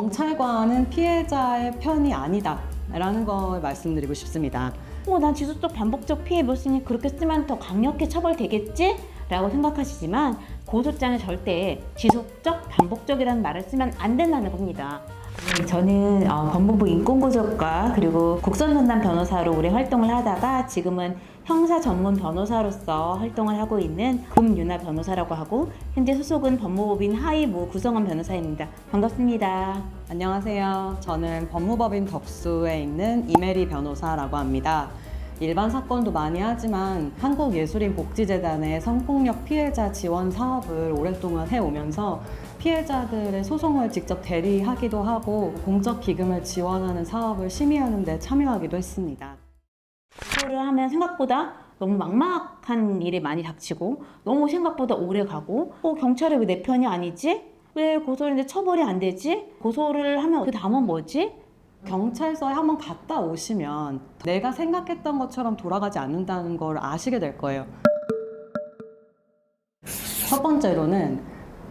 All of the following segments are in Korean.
경찰관은 피해자의 편이 아니다 라는 걸 말씀드리고 싶습니다. 난 지속적 반복적 피해 입었으니 그렇게 쓰면 더 강력히 처벌되겠지? 라고 생각하시지만 고소장은 절대 지속적 반복적이라는 말을 쓰면 안 된다는 겁니다. 저는 법무부 인권고소과 그리고 국선전담 변호사로 오래 활동을 하다가 지금은 형사 전문 변호사로서 활동을 하고 있는 금유나 변호사라고 하고 현재 소속은 법무법인 하위모 구성원 변호사입니다. 반갑습니다. 안녕하세요. 저는 법무법인 덕수에 있는 이메리 변호사라고 합니다. 일반 사건도 많이 하지만 한국예술인복지재단의 성폭력 피해자 지원 사업을 오랫동안 해오면서 피해자들의 소송을 직접 대리하기도 하고 공적 기금을 지원하는 사업을 심의하는 데 참여하기도 했습니다. 고소를 하면 생각보다 너무 막막한 일이 많이 닥치고 너무 생각보다 오래 가고 경찰이 왜 내 편이 아니지? 왜 고소를 했는데 처벌이 안 되지? 고소를 하면 그 다음은 뭐지? 경찰서에 한번 갔다 오시면 내가 생각했던 것처럼 돌아가지 않는다는 걸 아시게 될 거예요. 첫 번째로는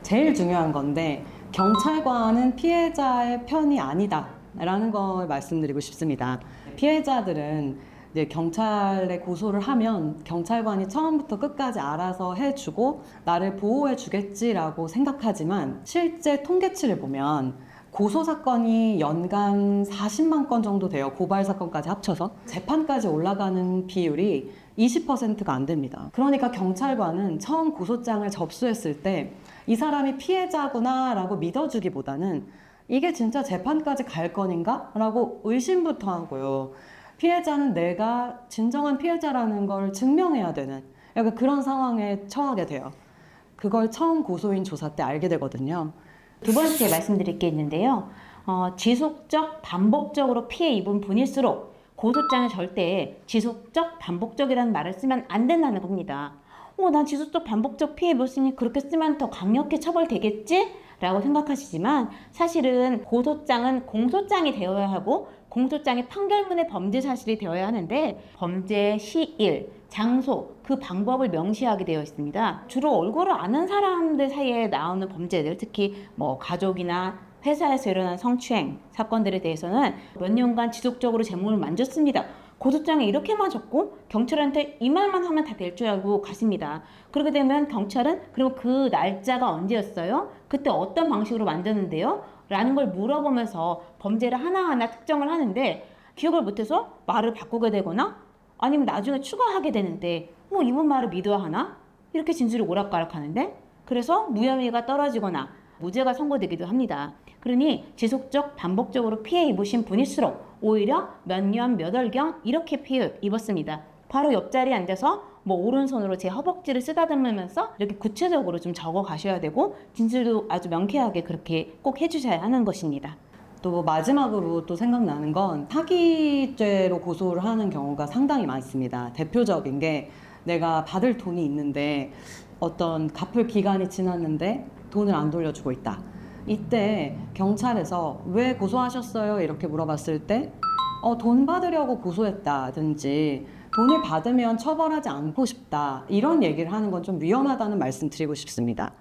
제일 중요한 건데 경찰관은 피해자의 편이 아니다 라는 걸 말씀드리고 싶습니다. 피해자들은 이제 경찰에 고소를 하면 경찰관이 처음부터 끝까지 알아서 해주고 나를 보호해 주겠지라고 생각하지만 실제 통계치를 보면 고소 사건이 연간 40만 건 정도 돼요. 고발 사건까지 합쳐서. 재판까지 올라가는 비율이 20%가 안 됩니다. 그러니까 경찰관은 처음 고소장을 접수했을 때 이 사람이 피해자구나 라고 믿어주기보다는 이게 진짜 재판까지 갈 건인가? 라고 의심부터 하고요. 피해자는 내가 진정한 피해자라는 걸 증명해야 되는 약간 그런 상황에 처하게 돼요. 그걸 처음 고소인 조사 때 알게 되거든요. 두 번째 말씀드릴 게 있는데요. 지속적 반복적으로 피해 입은 분일수록 고소장에 절대 지속적 반복적이라는 말을 쓰면 안 된다는 겁니다. 난 지속적 반복적 피해 입었으니 그렇게 쓰면 더 강력히 처벌되겠지? 라고 생각하시지만 사실은 고소장은 공소장이 되어야 하고 공소장이 판결문의 범죄 사실이 되어야 하는데 범죄 시일, 장소, 그 방법을 명시하게 되어 있습니다. 주로 얼굴을 아는 사람들 사이에 나오는 범죄들, 특히 가족이나 회사에서 일어난 성추행 사건들에 대해서는 몇 년간 지속적으로 제목을 만졌습니다. 고소장에 이렇게만 적고 경찰한테 이 말만 하면 다 될 줄 알고 갔습니다. 그렇게 되면 경찰은 그리고 그 날짜가 언제였어요? 그때 어떤 방식으로 만졌는데요? 라는 걸 물어보면서 범죄를 하나하나 특정을 하는데 기억을 못해서 말을 바꾸게 되거나 아니면 나중에 추가하게 되는데 이분 말을 믿어야 하나? 이렇게 진술이 오락가락하는데 그래서 무혐의가 떨어지거나 무죄가 선고되기도 합니다. 그러니 지속적 반복적으로 피해 입으신 분일수록 오히려 몇 년 몇 월경 이렇게 피해 입었습니다. 바로 옆자리에 앉아서 오른손으로 제 허벅지를 쓰다듬으면서 이렇게 구체적으로 좀 적어 가셔야 되고 진술도 아주 명쾌하게 그렇게 꼭 해주셔야 하는 것입니다. 또 마지막으로 또 생각나는 건 사기죄로 고소를 하는 경우가 상당히 많습니다. 대표적인 게 내가 받을 돈이 있는데 어떤 갚을 기간이 지났는데 돈을 안 돌려주고 있다. 이때 경찰에서 왜 고소하셨어요? 이렇게 물어봤을 때 돈 받으려고 고소했다든지 돈을 받으면 처벌하지 않고 싶다. 이런 얘기를 하는 건 좀 위험하다는 말씀 드리고 싶습니다.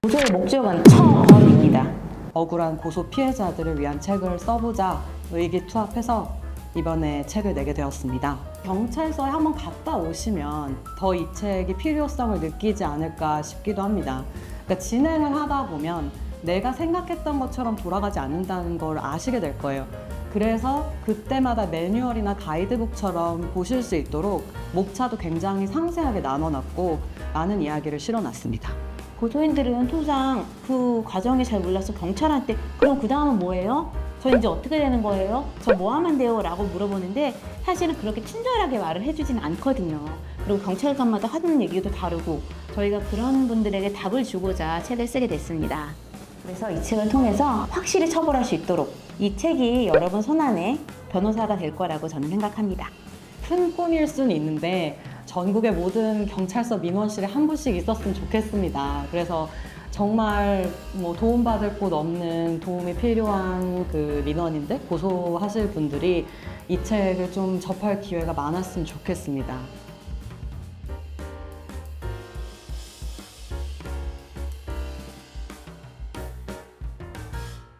고소의 목적은 처벌입니다. 억울한 고소 피해자들을 위한 책을 써보자 의기투합해서 이번에 책을 내게 되었습니다. 경찰서에 한번 갔다 오시면 더 이 책이 필요성을 느끼지 않을까 싶기도 합니다. 그러니까 진행을 하다 보면 내가 생각했던 것처럼 돌아가지 않는다는 걸 아시게 될 거예요. 그래서 그때마다 매뉴얼이나 가이드북처럼 보실 수 있도록 목차도 굉장히 상세하게 나눠놨고 많은 이야기를 실어놨습니다. 고소인들은 통상 그 과정이 잘 몰라서 경찰한테 그럼 그 다음은 뭐예요? 저 이제 어떻게 되는 거예요? 저 뭐 하면 돼요? 라고 물어보는데 사실은 그렇게 친절하게 말을 해주지는 않거든요. 그리고 경찰관마다 하는 얘기도 다르고 저희가 그런 분들에게 답을 주고자 책을 쓰게 됐습니다. 그래서 이 책을 통해서 확실히 처벌할 수 있도록 이 책이 여러분 손안에 변호사가 될 거라고 저는 생각합니다. 큰 꿈일 수는 있는데 전국의 모든 경찰서 민원실에 한 분씩 있었으면 좋겠습니다. 그래서 정말 도움받을 곳 없는 도움이 필요한 그 민원인들, 고소하실 분들이 이 책을 좀 접할 기회가 많았으면 좋겠습니다.